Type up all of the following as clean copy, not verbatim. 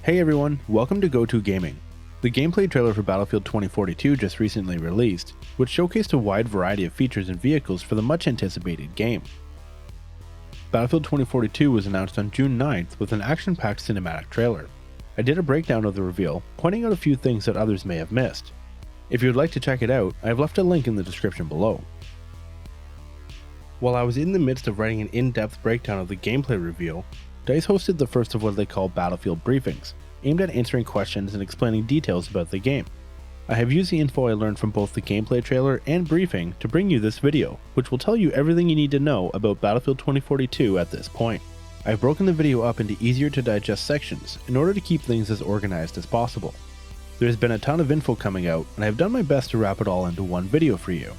Hey everyone, welcome to Go To Gaming. The gameplay trailer for Battlefield 2042 just recently released, which showcased a wide variety of features and vehicles for the much anticipated game. Battlefield 2042 was announced on June 9th with an action-packed cinematic trailer. I did a breakdown of the reveal, pointing out a few things that others may have missed. If you would like to check it out, I have left a link in the description below. While I was in the midst of writing an in-depth breakdown of the gameplay reveal, DICE hosted the first of what they call Battlefield briefings, aimed at answering questions and explaining details about the game. I have used the info I learned from both the gameplay trailer and briefing to bring you this video, which will tell you everything you need to know about Battlefield 2042 at this point. I have broken the video up into easier to digest sections in order to keep things as organized as possible. There has been a ton of info coming out, and I have done my best to wrap it all into one video for you.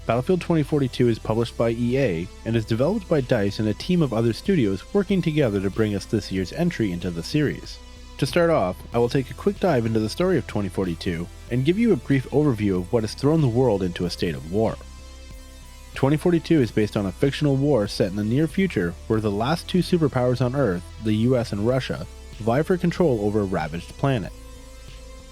Battlefield 2042 is published by EA and is developed by DICE and a team of other studios working together to bring us this year's entry into the series. To start off, I will take a quick dive into the story of 2042 and give you a brief overview of what has thrown the world into a state of war. 2042 is based on a fictional war set in the near future where the last two superpowers on Earth, the US and Russia, vie for control over a ravaged planet.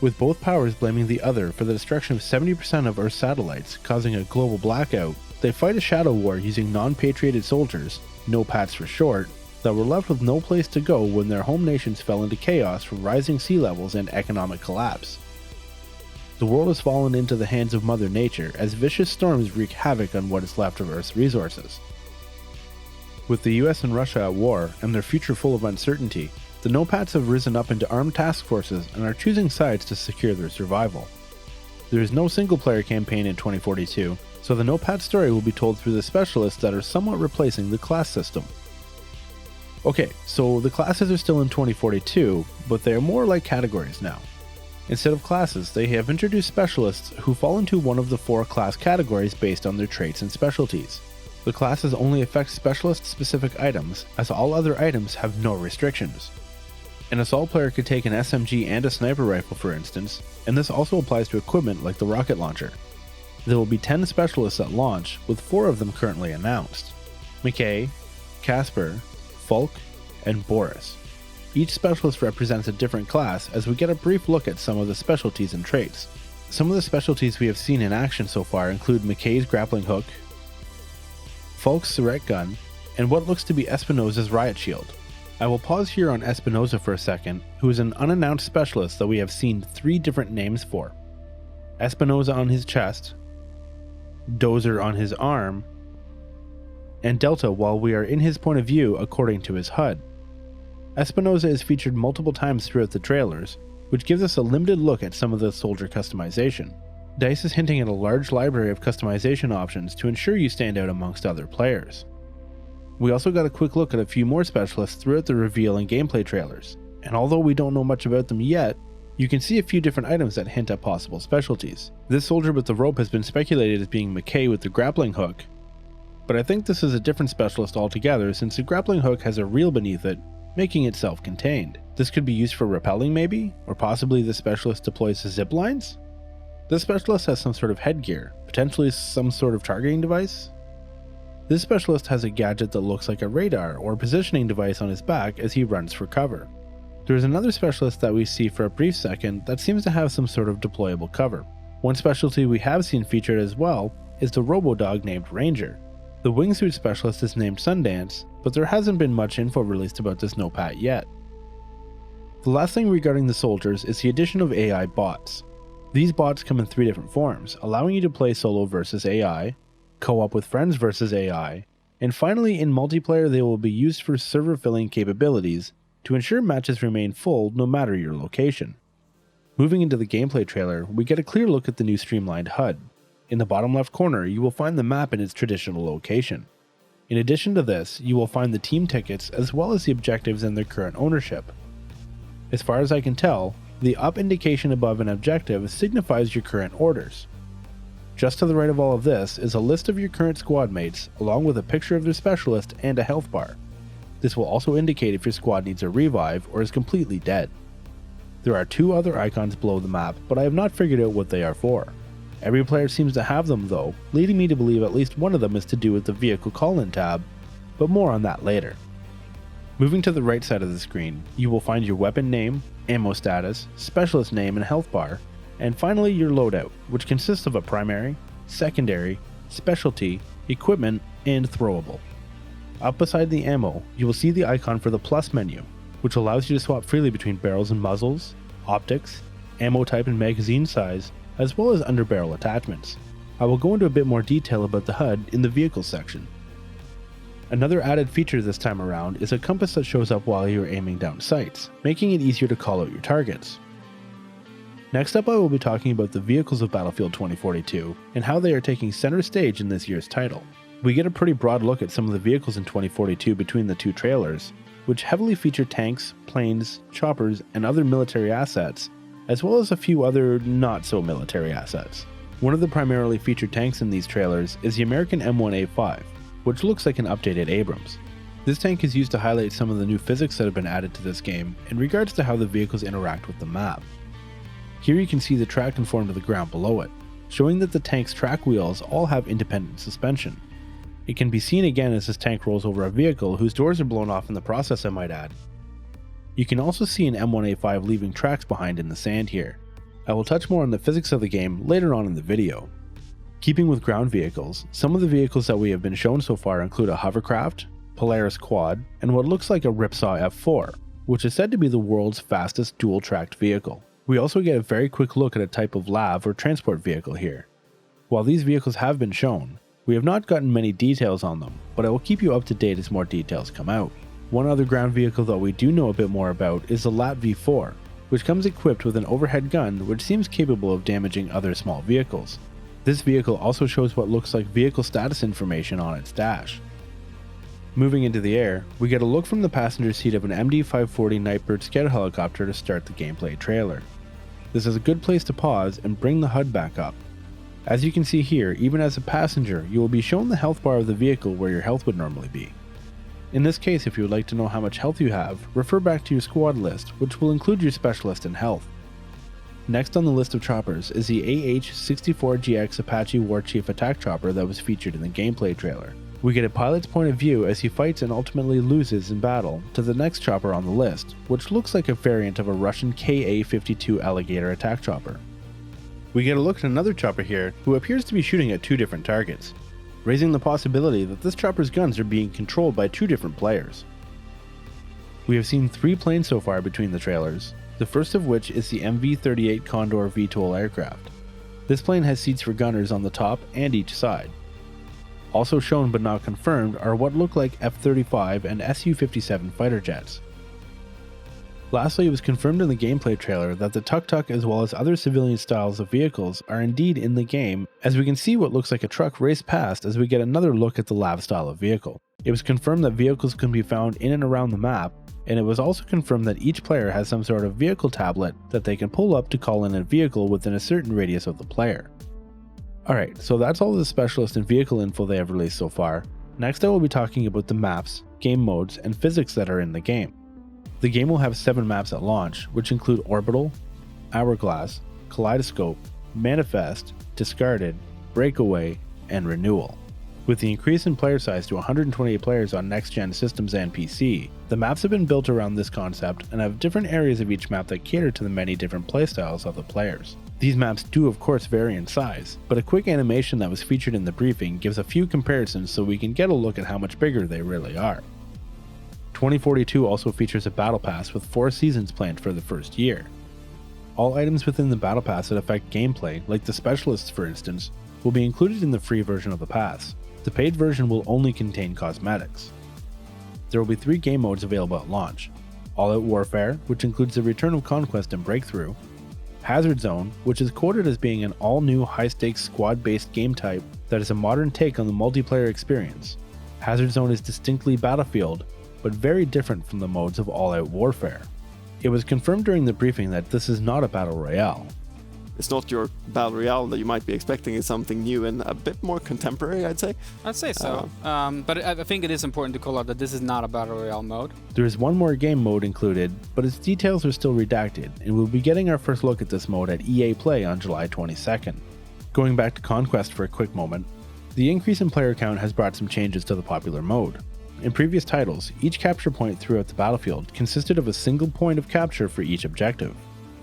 With both powers blaming the other for the destruction of 70% of Earth's satellites, causing a global blackout, they fight a shadow war using non-patrioted soldiers, NOPADs for short, that were left with no place to go when their home nations fell into chaos from rising sea levels and economic collapse. The world has fallen into the hands of Mother Nature as vicious storms wreak havoc on what is left of Earth's resources. With the US and Russia at war and their future full of uncertainty, the NOPADs have risen up into armed task forces and are choosing sides to secure their survival. There is no single-player campaign in 2042, so the NOPAD story will be told through the specialists that are somewhat replacing the class system. Okay, so the classes are still in 2042, but they are more like categories now. Instead of classes, they have introduced specialists who fall into one of the 4 class categories based on their traits and specialties. The classes only affect specialist-specific items, as all other items have no restrictions. An assault player could take an SMG and a sniper rifle for instance, and this also applies to equipment like the rocket launcher. There will be 10 specialists at launch, with 4 of them currently announced: McKay, Casper, Falk, and Boris. Each specialist represents a different class as we get a brief look at some of the specialties and traits. Some of the specialties we have seen in action so far include McKay's grappling hook, Falk's Surrect gun, and what looks to be Espinosa's riot shield. I will pause here on Espinosa for a second, who is an unannounced specialist that we have seen 3 different names for. Espinosa on his chest, Dozer on his arm, and Delta while we are in his point of view according to his HUD. Espinosa is featured multiple times throughout the trailers, which gives us a limited look at some of the soldier customization. DICE is hinting at a large library of customization options to ensure you stand out amongst other players. We also got a quick look at a few more specialists throughout the reveal and gameplay trailers, and although we don't know much about them yet, you can see a few different items that hint at possible specialties. This soldier with the rope has been speculated as being McKay with the grappling hook, but I think this is a different specialist altogether since the grappling hook has a reel beneath it, making it self-contained. This could be used for rappelling maybe, or possibly the specialist deploys the zip lines? This specialist has some sort of headgear, potentially some sort of targeting device? This specialist has a gadget that looks like a radar or positioning device on his back as he runs for cover. There is another specialist that we see for a brief second that seems to have some sort of deployable cover. One specialty we have seen featured as well is the robo-dog named Ranger. The wingsuit specialist is named Sundance, but there hasn't been much info released about this NOPAD yet. The last thing regarding the soldiers is the addition of AI bots. These bots come in 3 different forms, allowing you to play solo versus AI, co-op with friends versus AI, and finally in multiplayer they will be used for server filling capabilities to ensure matches remain full no matter your location. Moving into the gameplay trailer, we get a clear look at the new streamlined HUD. In the bottom left corner you will find the map in its traditional location. In addition to this, you will find the team tickets as well as the objectives and their current ownership. As far as I can tell, the up indication above an objective signifies your current orders. Just to the right of all of this is a list of your current squad mates, along with a picture of their specialist and a health bar. This will also indicate if your squad needs a revive or is completely dead. There are 2 other icons below the map, but I have not figured out what they are for. Every player seems to have them though, leading me to believe at least one of them is to do with the vehicle call-in tab, but more on that later. Moving to the right side of the screen, you will find your weapon name, ammo status, specialist name and health bar, and finally your loadout, which consists of a primary, secondary, specialty, equipment, and throwable. Up beside the ammo, you will see the icon for the plus menu, which allows you to swap freely between barrels and muzzles, optics, ammo type and magazine size, as well as underbarrel attachments. I will go into a bit more detail about the HUD in the vehicles section. Another added feature this time around is a compass that shows up while you are aiming down sights, making it easier to call out your targets. Next up, I will be talking about the vehicles of Battlefield 2042 and how they are taking center stage in this year's title. We get a pretty broad look at some of the vehicles in 2042 between the two trailers, which heavily feature tanks, planes, choppers, and other military assets, as well as a few other not-so-military assets. One of the primarily featured tanks in these trailers is the American M1A5, which looks like an updated Abrams. This tank is used to highlight some of the new physics that have been added to this game in regards to how the vehicles interact with the map. Here you can see the track conform to the ground below it, showing that the tank's track wheels all have independent suspension. It can be seen again as this tank rolls over a vehicle whose doors are blown off in the process, I might add. You can also see an M1A5 leaving tracks behind in the sand here. I will touch more on the physics of the game later on in the video. Keeping with ground vehicles, some of the vehicles that we have been shown so far include a hovercraft, Polaris quad, and what looks like a Ripsaw F4, which is said to be the world's fastest dual-tracked vehicle. We also get a very quick look at a type of LAV or transport vehicle here. While these vehicles have been shown, we have not gotten many details on them, but I will keep you up to date as more details come out. One other ground vehicle that we do know a bit more about is the LAT V4, which comes equipped with an overhead gun which seems capable of damaging other small vehicles. This vehicle also shows what looks like vehicle status information on its dash. Moving into the air, we get a look from the passenger seat of an MD-540 Nightbird Scout helicopter to start the gameplay trailer. This is a good place to pause and bring the HUD back up. As you can see here, even as a passenger, you will be shown the health bar of the vehicle where your health would normally be. In this case, if you would like to know how much health you have, refer back to your squad list, which will include your specialist in health. Next on the list of choppers is the AH-64GX Apache Warchief attack chopper that was featured in the gameplay trailer. We get a pilot's point of view as he fights and ultimately loses in battle to the next chopper on the list, which looks like a variant of a Russian Ka-52 Alligator attack chopper. We get a look at another chopper here who appears to be shooting at two different targets, raising the possibility that this chopper's guns are being controlled by two different players. We have seen 3 planes so far between the trailers, the first of which is the MV-38 Condor VTOL aircraft. This plane has seats for gunners on the top and each side. Also shown but not confirmed are what look like F-35 and Su-57 fighter jets. Lastly, it was confirmed in the gameplay trailer that the tuk-tuk as well as other civilian styles of vehicles are indeed in the game, as we can see what looks like a truck race past as we get another look at the LAV style of vehicle. It was confirmed that vehicles can be found in and around the map, and it was also confirmed that each player has some sort of vehicle tablet that they can pull up to call in a vehicle within a certain radius of the player. Alright, so that's all the specialist and vehicle info they have released so far. Next I will be talking about the maps, game modes, and physics that are in the game. The game will have 7 maps at launch, which include Orbital, Hourglass, Kaleidoscope, Manifest, Discarded, Breakaway, and Renewal. With the increase in player size to 128 players on next-gen systems and PC, the maps have been built around this concept and have different areas of each map that cater to the many different playstyles of the players. These maps do of course vary in size, but a quick animation that was featured in the briefing gives a few comparisons so we can get a look at how much bigger they really are. 2042 also features a battle pass with 4 seasons planned for the first year. All items within the battle pass that affect gameplay, like the specialists for instance, will be included in the free version of the pass. The paid version will only contain cosmetics. There will be 3 game modes available at launch: All-Out Warfare, which includes the return of Conquest and Breakthrough, Hazard Zone, which is quoted as being an all-new high-stakes squad-based game type that is a modern take on the multiplayer experience. Hazard Zone is distinctly Battlefield, but very different from the modes of All-Out Warfare. It was confirmed during the briefing that this is not a battle royale. It's not your battle royale that you might be expecting. It's something new and a bit more contemporary, I'd say. I'd say so. But I think it is important to call out that this is not a battle royale mode. There is one more game mode included, but its details are still redacted, and we'll be getting our first look at this mode at EA Play on July 22nd. Going back to Conquest for a quick moment, the increase in player count has brought some changes to the popular mode. In previous titles, each capture point throughout the battlefield consisted of a single point of capture for each objective.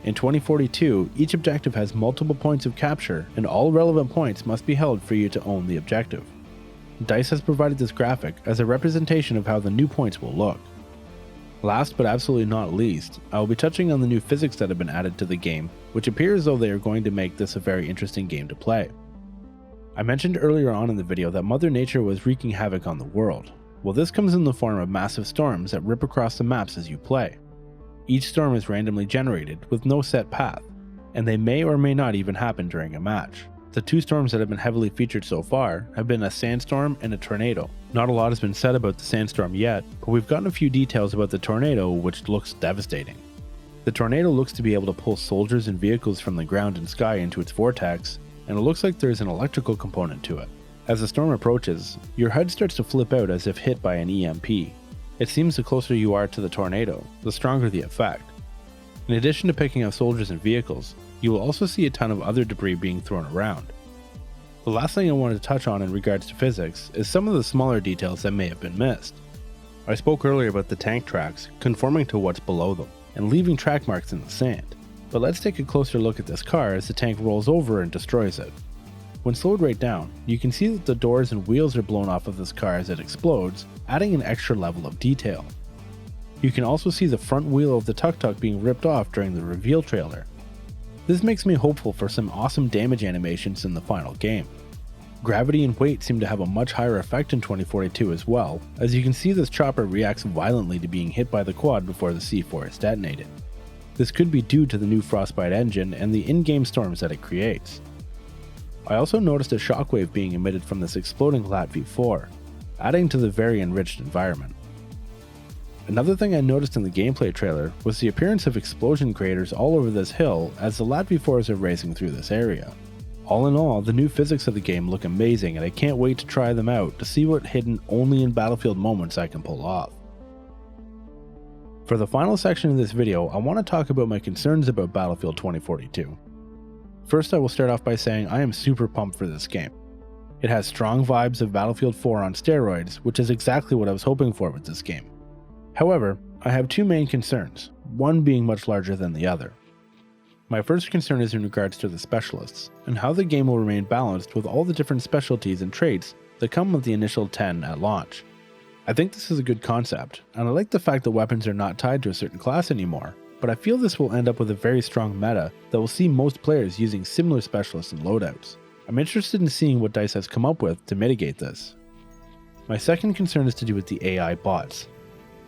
In 2042, each objective has multiple points of capture, and all relevant points must be held for you to own the objective. DICE has provided this graphic as a representation of how the new points will look. Last but absolutely not least, I will be touching on the new physics that have been added to the game, which appear as though they are going to make this a very interesting game to play. I mentioned earlier on in the video that Mother Nature was wreaking havoc on the world. Well, this comes in the form of massive storms that rip across the maps as you play. Each storm is randomly generated with no set path, and they may or may not even happen during a match. The two storms that have been heavily featured so far have been a sandstorm and a tornado. Not a lot has been said about the sandstorm yet, but we've gotten a few details about the tornado, which looks devastating. The tornado looks to be able to pull soldiers and vehicles from the ground and sky into its vortex, and it looks like there's an electrical component to it. As the storm approaches, your HUD starts to flip out as if hit by an EMP. It seems the closer you are to the tornado, the stronger the effect. In addition to picking up soldiers and vehicles, you will also see a ton of other debris being thrown around. The last thing I wanted to touch on in regards to physics is some of the smaller details that may have been missed. I spoke earlier about the tank tracks conforming to what's below them, and leaving track marks in the sand. But let's take a closer look at this car as the tank rolls over and destroys it. When slowed right down, you can see that the doors and wheels are blown off of this car as it explodes, adding an extra level of detail. You can also see the front wheel of the tuk-tuk being ripped off during the reveal trailer. This makes me hopeful for some awesome damage animations in the final game. Gravity and weight seem to have a much higher effect in 2042 as well, as you can see this chopper reacts violently to being hit by the quad before the C4 is detonated. This could be due to the new Frostbite engine and the in-game storms that it creates. I also noticed a shockwave being emitted from this exploding Lat V4, adding to the very enriched environment. Another thing I noticed in the gameplay trailer was the appearance of explosion craters all over this hill as the Lat V4s are racing through this area. All in all, the new physics of the game look amazing, and I can't wait to try them out to see what hidden only in Battlefield moments I can pull off. For the final section of this video, I want to talk about my concerns about Battlefield 2042. First, I will start off by saying I am super pumped for this game. It has strong vibes of Battlefield 4 on steroids, which is exactly what I was hoping for with this game. However, I have two main concerns, one being much larger than the other. My first concern is in regards to the specialists, and how the game will remain balanced with all the different specialties and traits that come with the initial 10 at launch. I think this is a good concept, and I like the fact that weapons are not tied to a certain class anymore, but I feel this will end up with a very strong meta that will see most players using similar specialists and loadouts. I'm interested in seeing what DICE has come up with to mitigate this. My second concern is to do with the AI bots.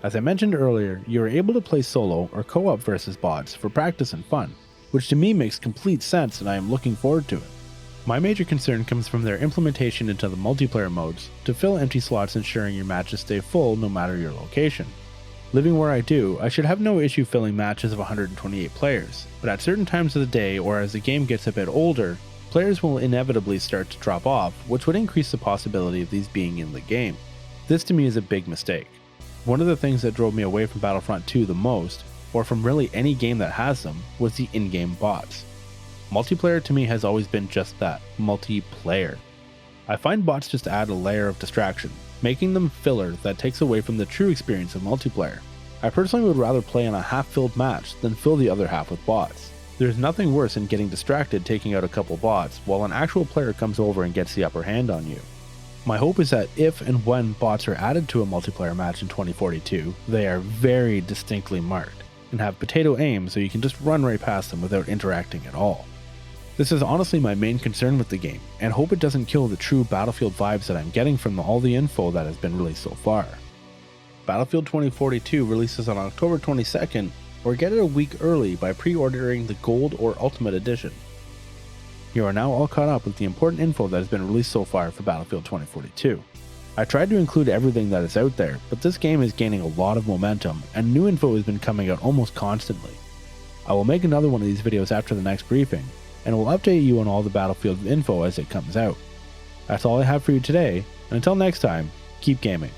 As I mentioned earlier, you are able to play solo or co-op versus bots for practice and fun, which to me makes complete sense and I am looking forward to it. My major concern comes from their implementation into the multiplayer modes to fill empty slots, ensuring your matches stay full no matter your location. Living where I do, I should have no issue filling matches of 128 players, but at certain times of the day or as the game gets a bit older, players will inevitably start to drop off, which would increase the possibility of these being in the game. This to me is a big mistake. One of the things that drove me away from Battlefront 2 the most, or from really any game that has them, was the in-game bots. Multiplayer to me has always been just that, multiplayer. I find bots just add a layer of distraction, making them filler that takes away from the true experience of multiplayer. I personally would rather play in a half-filled match than fill the other half with bots. There's nothing worse than getting distracted taking out a couple bots while an actual player comes over and gets the upper hand on you. My hope is that if and when bots are added to a multiplayer match in 2042, they are very distinctly marked, and have potato aim so you can just run right past them without interacting at all. This is honestly my main concern with the game, and hope it doesn't kill the true Battlefield vibes that I'm getting from all the info that has been released so far. Battlefield 2042 releases on October 22nd, or get it a week early by pre-ordering the Gold or Ultimate Edition. You are now all caught up with the important info that has been released so far for Battlefield 2042. I tried to include everything that is out there, but this game is gaining a lot of momentum, and new info has been coming out almost constantly. I will make another one of these videos after the next briefing, and will update you on all the Battlefield info as it comes out. That's all I have for you today, and until next time, keep gaming.